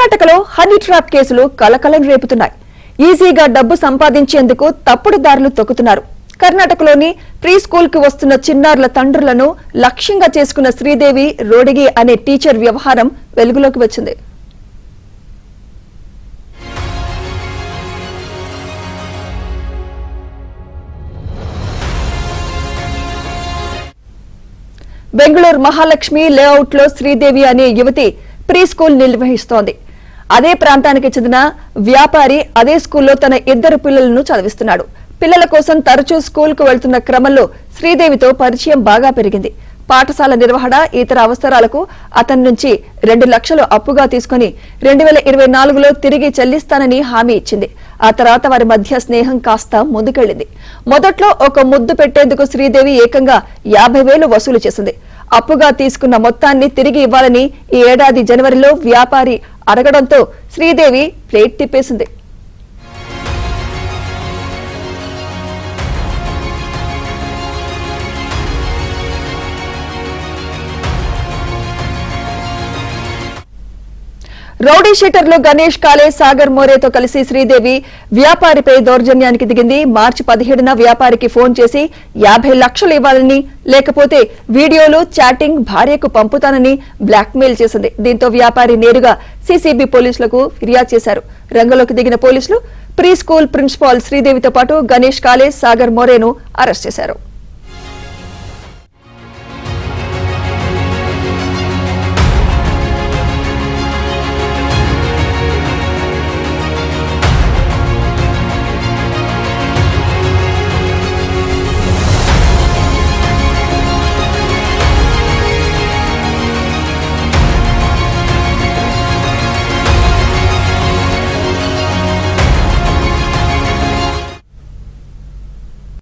కర్ణాటకలో honey trap కేసులు కలకలం రేపుతున్నాయి. ఈజీగా డబ్బు సంపాదించేందుకు తప్పుడు దారులు తొక్కుతున్నారు. కర్ణాటకలోని ప్రీ స్కూల్ కు వస్తున్న చిన్నారుల తండ్రులను లక్ష్యంగా చేసుకున్న శ్రీదేవి రోడిగి అనే టీచర్ వ్యవహారం వెలుగులోకి వచ్చింది. బెంగళూరు మహాలక్ష్మి లేఅవుట్ లో శ్రీదేవి అనే యువతి ప్రీ స్కూల్ నిర్వహిస్తోంది. అదే ప్రాంతానికి చెందిన వ్యాపారి అదే స్కూల్లో తన 2 పిల్లలను చదివిస్తున్నాడు. పిల్లల కోసం తరచూ స్కూల్ కు వెళ్తున్న క్రమంలో శ్రీదేవితో పరిచయం బాగా పెరిగింది. పాఠశాల నిర్వహణ, ఇతర అవసరాలకు అతని నుంచి 2 లక్షలు అప్పుగా తీసుకుని 2024లో తిరిగి చెల్లిస్తానని హామీ ఇచ్చింది. ఆ తర్వాత వారి మధ్య స్నేహం కాస్త ముందుకెళ్లింది. మొదట్లో ఒక ముద్దు పెట్టేందుకు శ్రీదేవి ఏకంగా 50,000 వసూలు చేసింది. అప్పుగా తీసుకున్న మొత్తాన్ని తిరిగి ఇవ్వాలని ఈ ఏడాది జనవరిలో వ్యాపారి అడగడంతో శ్రీదేవి ప్లేట్ తిప్పేసింది. రౌడీ షీటర్లు గణేష్ కాలే, సాగర్ మోరేతో కలిసి శ్రీదేవి వ్యాపారిపై దౌర్జన్యానికి దిగింది. మార్చి 17న వ్యాపారికి ఫోన్ చేసి 50 లక్షలు ఇవ్వాలని, లేకపోతే వీడియోలు, చాటింగ్ భార్యకు పంపుతానని బ్లాక్మెయిల్ చేసింది. దీంతో వ్యాపారి నేరుగా సీసీబీ పోలీసులకు ఫిర్యాదు చేశారు. రంగంలోకి దిగిన పోలీసులు ప్రీ స్కూల్ ప్రిన్సిపాల్ శ్రీదేవితో పాటు గణేష్ కాలే, సాగర్ మోరేను అరెస్ట్ చేశారు.